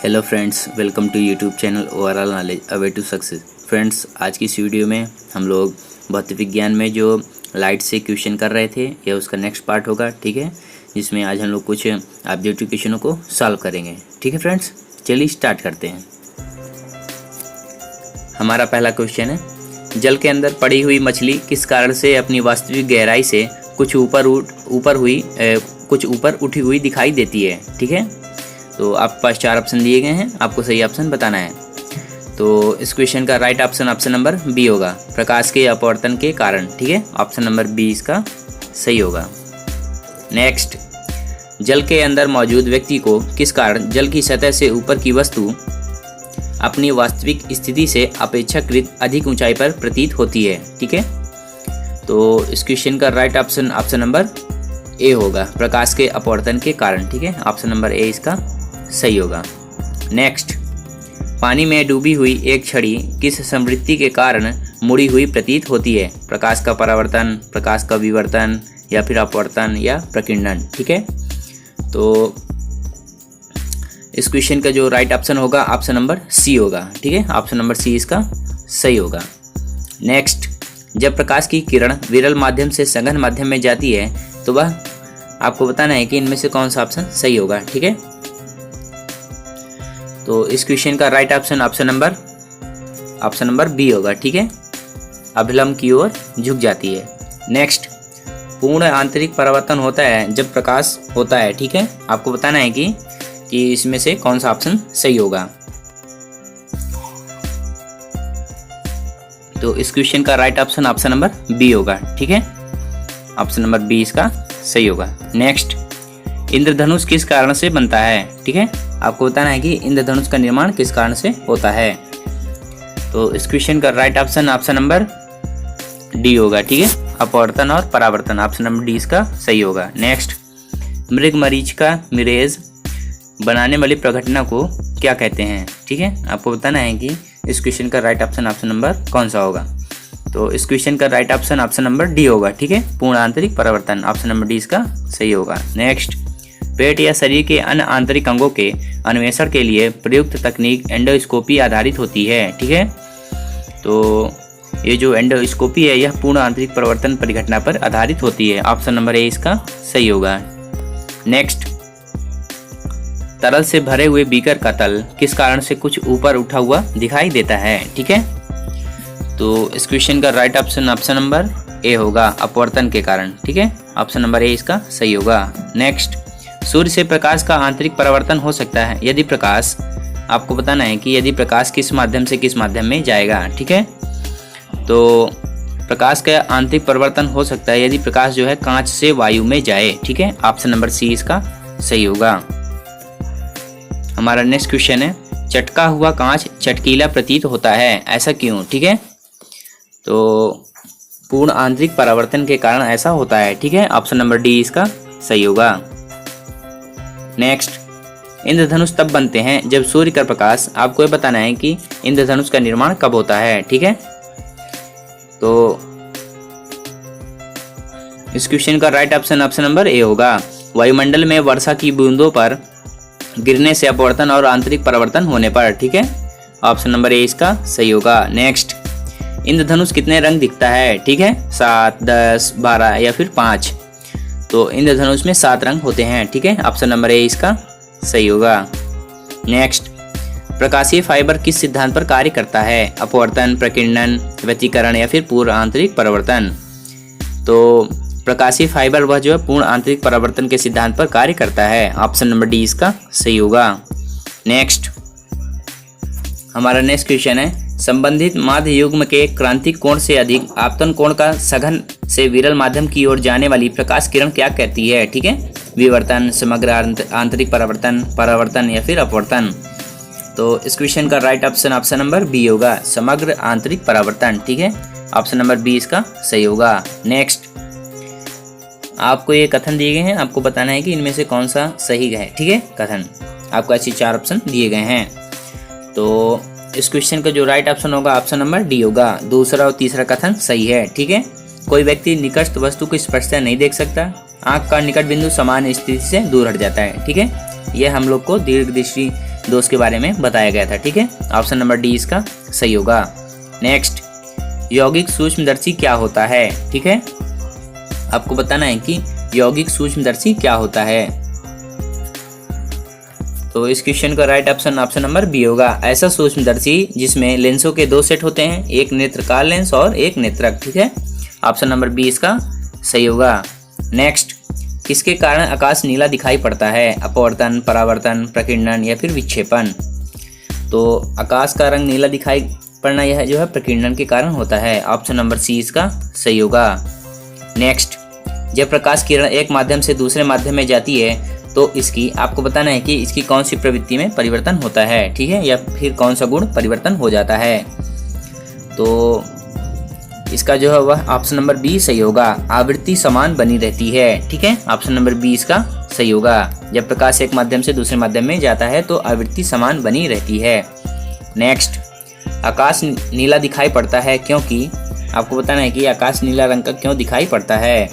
Hello friends, welcome to YouTube channel overall knowledge a way to success. Friends, आज की इस video में हम लोग भौतिक विज्ञान में जो लाइट से क्वेश्चन कर रहे थे यह उसका नेक्स्ट पार्ट होगा, ठीक है, जिसमें आज हम लोग कुछ ऑब्जेक्टिव क्वेश्चनों को सॉल्व करेंगे। ठीक है फ्रेंड्स, चलिए स्टार्ट करते हैं। हमारा पहला क्वेश्चन है, जल के अंदर पड़ी हुई मछली किस कारण से अपनी वास्तविक गहराई से कुछ ऊपर उठी हुई दिखाई देती है। ठीक है, तो आपके पास 4 ऑप्शन दिए गए हैं, आपको सही ऑप्शन बताना है। तो इस क्वेश्चन का राइट ऑप्शन नंबर बी होगा, प्रकाश के अपवर्तन के कारण। ठीक है, ऑप्शन नंबर बी इसका सही होगा। नेक्स्ट, जल के अंदर मौजूद व्यक्ति को किस कारण जल की सतह से ऊपर की वस्तु अपनी वास्तविक स्थिति से अपेक्षाकृत अधिक ऊंचाई पर प्रतीत होती है। ठीक है, तो इस क्वेश्चन का राइट ऑप्शन नंबर ए होगा, प्रकाश के अपवर्तन के कारण। ठीक है, ऑप्शन नंबर ए इसका सही होगा। नेक्स्ट, पानी में डूबी हुई एक छड़ी किस समृद्धि के कारण मुड़ी हुई प्रतीत होती है। प्रकाश का परावर्तन, प्रकाश का विवर्तन, या फिर अपवर्तन या प्रकीर्णन। ठीक है, तो इस क्वेश्चन का जो राइट ऑप्शन होगा ऑप्शन नंबर सी होगा। ठीक है, ऑप्शन नंबर सी इसका सही होगा। नेक्स्ट, जब प्रकाश की किरण विरल माध्यम से सघन माध्यम में जाती है तो वह आपको बताना है कि इनमें से कौन सा ऑप्शन सही होगा। ठीक है, तो इस क्वेश्चन का right option option number B होगा। ठीक है, अभिलंब की ओर झुक जाती है। नेक्स्ट, पूर्ण आंतरिक परावर्तन होता है जब प्रकाश होता है। ठीक है, आपको बताना है कि इसमें से कौन सा ऑप्शन सही होगा। तो इस क्वेश्चन का राइट ऑप्शन नंबर बी होगा। ठीक है, ऑप्शन नंबर बी इसका सही होगा। नेक्स्ट, इंद्रधनुष किस कारण से बनता है। ठीक है, आपको बताना है कि इंद्रधनुष का निर्माण किस कारण से होता है। तो इस क्वेश्चन का राइट ऑप्शन नंबर डी होगा। ठीक है, अपवर्तन और परावर्तन, ऑप्शन नंबर डी इसका सही होगा। नेक्स्ट, मृगमरीचिका मिरेज बनाने वाली प्रघटना को क्या कहते हैं। ठीक है, आपको बताना है कि इस क्वेश्चन का राइट ऑप्शन नंबर कौन सा होगा। तो इस क्वेश्चन का राइट ऑप्शन नंबर डी होगा। ठीक है, पूर्ण आंतरिक परावर्तन, ऑप्शन नंबर डी इसका सही होगा। नेक्स्ट, पेट या शरीर के अन्य आंतरिक अंगों के अन्वेषण के लिए प्रयुक्त तकनीक एंडोस्कोपी आधारित होती है। ठीक है, तो ये जो एंडोस्कोपी है यह पूर्ण आंतरिक परिवर्तन परिघटना पर आधारित होती है, ऑप्शन नंबर ए इसका सही होगा। नेक्स्ट, तरल से भरे हुए बीकर का तल किस कारण से कुछ ऊपर उठा हुआ दिखाई देता है। ठीक है, तो इस क्वेश्चन का राइट ऑप्शन नंबर ए होगा, अपवर्तन के कारण। ठीक है, ऑप्शन नंबर ए इसका सही होगा। नेक्स्ट, सूर्य से प्रकाश का आंतरिक परावर्तन हो सकता है यदि प्रकाश, आपको बताना है कि यदि प्रकाश किस माध्यम में जाएगा। ठीक है, तो प्रकाश का आंतरिक परिवर्तन हो सकता है यदि प्रकाश जो है कांच से वायु में जाए। ठीक है, ऑप्शन नंबर सी इसका सही होगा। हमारा नेक्स्ट क्वेश्चन है, चटका हुआ कांच चटकीला प्रतीत होता है, ऐसा क्यों। ठीक है, तो पूर्ण आंतरिक परावर्तन के कारण ऐसा होता है। ठीक है, ऑप्शन नंबर डी इसका सही होगा। नेक्स्ट, इंद्रधनुष तब बनते हैं जब सूर्य का प्रकाश, आपको ये बताना है कि इंद्रधनुष का निर्माण कब होता है। ठीक है, तो इस क्वेश्चन का राइट ऑप्शन नंबर ए होगा, वायुमंडल में वर्षा की बूंदों पर गिरने से अपवर्तन और आंतरिक परावर्तन होने पर। ठीक है, ऑप्शन नंबर ए इसका सही होगा। नेक्स्ट, इंद्रधनुष कितने रंग दिखता है। ठीक है, 7, 10, 12 या फिर 5। तो इंद्रधनुष में 7 रंग होते हैं। ठीक है, ऑप्शन नंबर ए इसका सही होगा। नेक्स्ट, प्रकाशीय फाइबर किस सिद्धांत पर कार्य करता है। अपवर्तन, प्रकीर्णन, व्यतिकरण या फिर पूर्ण आंतरिक परावर्तन। तो प्रकाशीय फाइबर वह जो है पूर्ण आंतरिक परावर्तन के सिद्धांत पर कार्य करता है, ऑप्शन नंबर डी इसका सही होगा। नेक्स्ट, हमारा नेक्स्ट क्वेश्चन है, संबंधित माध्य युग्म के क्रांतिक कोण से अधिक आपतन कोण का सघन से विरल माध्यम की ओर जाने वाली प्रकाश किरण क्या कहती है। ठीक है, विवर्तन, समग्र आंतरिक परावर्तन या फिर अपवर्तन। तो इस क्वेश्चन का राइट ऑप्शन नंबर बी होगा, समग्र आंतरिक परावर्तन। ठीक है, ऑप्शन नंबर बी इसका सही होगा। नेक्स्ट, आपको ये कथन दिए गए हैं, आपको बताना है कि इनमें से कौन सा सही है। ठीक है, कथन आपको ऐसे 4 ऑप्शन दिए गए हैं। तो इस क्वेश्चन का जो राइट ऑप्शन होगा ऑप्शन नंबर डी होगा, दूसरा और तीसरा कथन सही है। ठीक है, कोई व्यक्ति निकटस्थ वस्तु को स्पष्टता नहीं देख सकता, आंख का निकट बिंदु समान स्थिति से दूर हट जाता है। ठीक है, यह हम लोग को दीर्घ दृष्टि दोष के बारे में बताया गया था। ठीक है, ऑप्शन नंबर डी इसका सही होगा। नेक्स्ट, यौगिक सूक्ष्मदर्शी क्या होता है? ठीक है, आपको बताना है कि यौगिक सूक्ष्मदर्शी क्या होता है। तो इस क्वेश्चन का right option option number B होगा। ऐसा सूक्ष्मदर्शी जिसमें लेंसों के 2 सेट होते हैं, एक नेत्रकाल लेंस और एक नेत्रक। ठीक है, ऑप्शन नंबर बी इसका सही होगा। नेक्स्ट, किसके कारण आकाश नीला दिखाई पड़ता है? अपवर्तन, परावर्तन, प्रकीर्णन या फिर विक्षेपण। तो आकाश का रंग नीला दिखाई पड़ना यह जो है प्रकीर्णन के कारण होता है। ऑप्शन नंबर सी इसका सही होगा। नेक्स्ट, जब प्रकाश किरण एक माध्यम से दूसरे माध्यम में जाती है तो इसकी आपको बताना है कि इसकी कौन सी प्रवृत्ति में परिवर्तन होता है। ठीक है, या फिर कौन सा गुण परिवर्तन हो जाता है। तो इसका जो है वह ऑप्शन नंबर बी सही होगा। आवृत्ति समान बनी रहती है। ठीक है, ऑप्शन नंबर बी इसका सही होगा। जब प्रकाश एक माध्यम से दूसरे माध्यम में जाता है तो आवृत्ति समान बनी रहती है। नेक्स्ट, आकाश नीला दिखाई पड़ता है क्योंकि आपको बताना है कि आकाश नीला रंग का क्यों दिखाई पड़ता है।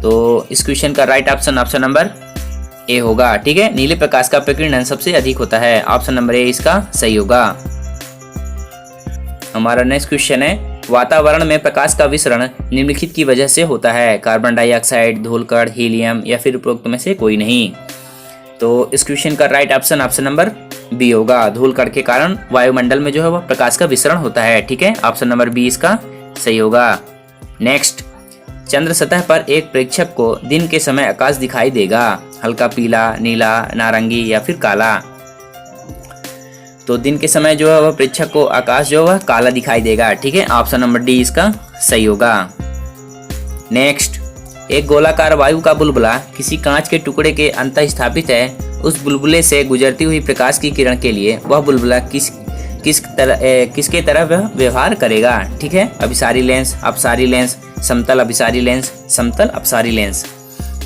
तो इस क्वेश्चन का right option option number A होगा। ठीक है, नीले प्रकाश का प्रकीर्णन सबसे अधिक होता है। ऑप्शन नंबर ए इसका सही होगा। हमारा नेक्स्ट क्वेश्चन है, वातावरण में प्रकाश का विसरण निम्नलिखित की वजह से होता है? कार्बन डाइऑक्साइड, धूलकण, हीलियम या फिर उपरोक्त में से कोई नहीं। तो इस क्वेश्चन का right option option number B होगा। धूलकण के कारण वायुमंडल में जो है वह प्रकाश का विसरण होता है। ठीक है, ऑप्शन नंबर बी इसका सही होगा। नेक्स्ट, चंद्र सतह पर एक प्रेक्षक को दिन के समय आकाश दिखाई देगा। हल्का पीला, नीला, नारंगी या फिर काला। तो दिन के समय जो है वह प्रेक्षक को आकाश जो है काला दिखाई देगा। ठीक है, ऑप्शन नंबर डी इसका सही होगा। नेक्स्ट, एक गोलाकार वायु का बुलबुला किसी कांच के टुकड़े के अंतः स्थापित है। उस बुलबुले से गुजरती हुई प्रकाश की किरण के लिए वह बुलबुला किसके तरह वह व्यवहार करेगा? ठीक है, अभिसारी लेंस, अपसारी लेंस, समतल अभिसारी लेंस, समतल अपसारी लेंस।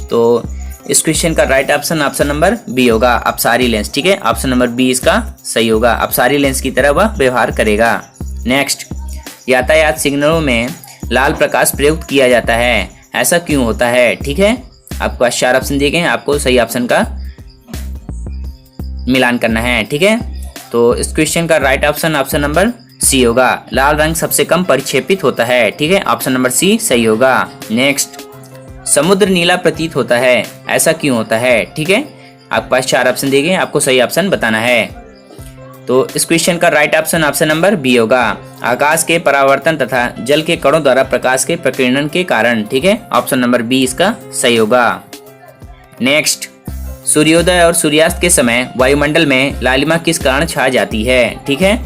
तो इस क्वेश्चन का right option option number B होगा, अपसारी लेंस। ठीक है, ऑप्शन नंबर बी इसका सही होगा। अपसारी लेंस की तरह वह व्यवहार करेगा। नेक्स्ट, यातायात सिग्नलों में लाल प्रकाश प्रयुक्त किया जाता है, ऐसा क्यों होता है? ठीक है, आपको 4 ऑप्शन दिए गए हैं, आपको सही ऑप्शन का मिलान करना है। ठीक है, तो इस क्वेश्चन का right option option number C होगा। लाल रंग सबसे कम परिक्षेपित होता है। ठीक है, ऑप्शन नंबर सी सही होगा। नेक्स्ट, समुद्र नीला प्रतीत होता है, ऐसा क्यों होता है? ठीक है, आपके पास 4 ऑप्शन दिए गए हैं, आपको सही ऑप्शन बताना है। तो इस क्वेश्चन का right option option number B होगा। आकाश के परावर्तन तथा जल के कणों द्वारा प्रकाश के प्रकीर्णन के कारण। ठीक है, ऑप्शन नंबर बी इसका सही होगा। नेक्स्ट, सूर्योदय और सूर्यास्त के समय वायुमंडल में लालिमा किस कारण छा जाती है? ठीक है,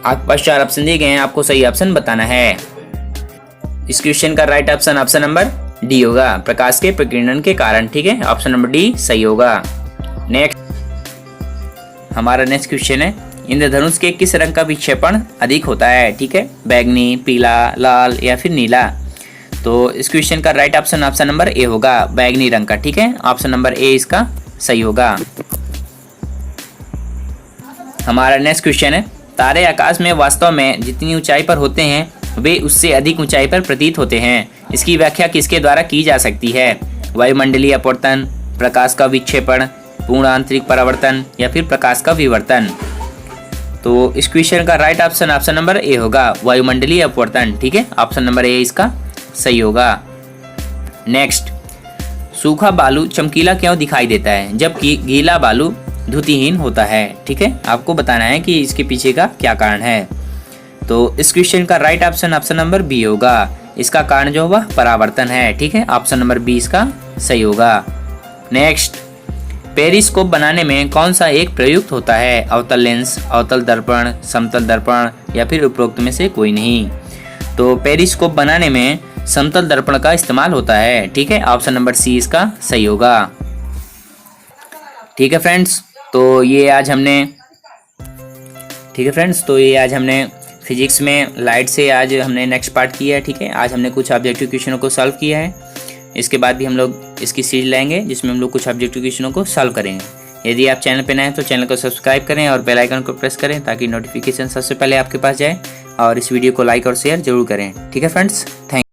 आपके पास 4 ऑप्शन दिए गए हैं, आपको सही ऑप्शन बताना है। इस क्वेश्चन का right option option number D होगा, प्रकाश के प्रकीर्णन के कारण। ठीक है, ऑप्शन नंबर डी सही होगा। नेक्स्ट, हमारा नेक्स्ट क्वेश्चन है, इंद्रधनुष के किस रंग का विक्षेपण अधिक होता है? ठीक है, बैगनी, पीला, लाल या फिर नीला। तो इस क्वेश्चन का right option option number A होगा, बैगनी रंग का। ठीक है, ऑप्शन नंबर ए इसका सही होगा। हमारा नेक्स्ट क्वेश्चन है, तारे आकाश में वास्तव में जितनी ऊंचाई पर होते हैं वे उससे अधिक ऊंचाई पर प्रतीत होते हैं। इसकी व्याख्या किसके द्वारा की जा सकती है? वायुमंडलीय अपवर्तन, प्रकाश का विक्षेपण, पूर्ण आंतरिक परावर्तन या फिर प्रकाश का विवर्तन। तो इस क्वेश्चन का right option option number A होगा, वायुमंडलीय अपवर्तन। ठीक है, ऑप्शन नंबर ए इसका सही होगा। नेक्स्ट, सूखा बालू चमकीला क्यों दिखाई देता है जबकि गीला बालू धुतिहीन होता है? ठीक है, आपको बताना है कि इसके पीछे का क्या कारण है। तो इस क्वेश्चन का right option option number B होगा, इसका कारण जो वह परावर्तन है। ठीक है, ऑप्शन नंबर बी इसका सही होगा। नेक्स्ट, पेरिस्कोप बनाने में कौन सा एक प्रयुक्त होता है? अवतल लेंस, अवतल दर्पण, समतल दर्पण या फिर उपरोक्त में से कोई नहीं। तो पेरिस्कोप बनाने में समतल दर्पण का इस्तेमाल होता है। ठीक है, ऑप्शन नंबर सी इसका सही होगा। ठीक है फ्रेंड्स, तो ये आज हमने फिजिक्स में लाइट से आज हमने नेक्स्ट पार्ट किया है। ठीक है, आज हमने कुछ ऑब्जेक्टिव क्वेश्चनों को सॉल्व किया है। इसके बाद भी हम लोग इसकी सीरीज लाएंगे जिसमें हम लोग कुछ ऑब्जेक्टिव क्वेश्चनों को सॉल्व करेंगे। यदि आप चैनल पर नए हैं तो चैनल को सब्सक्राइब करें और बेल आइकन को प्रेस करें ताकि नोटिफिकेशन सबसे पहले आपके पास जाए, और इस वीडियो को लाइक और शेयर जरूर करें। ठीक है फ्रेंड्स, थैंक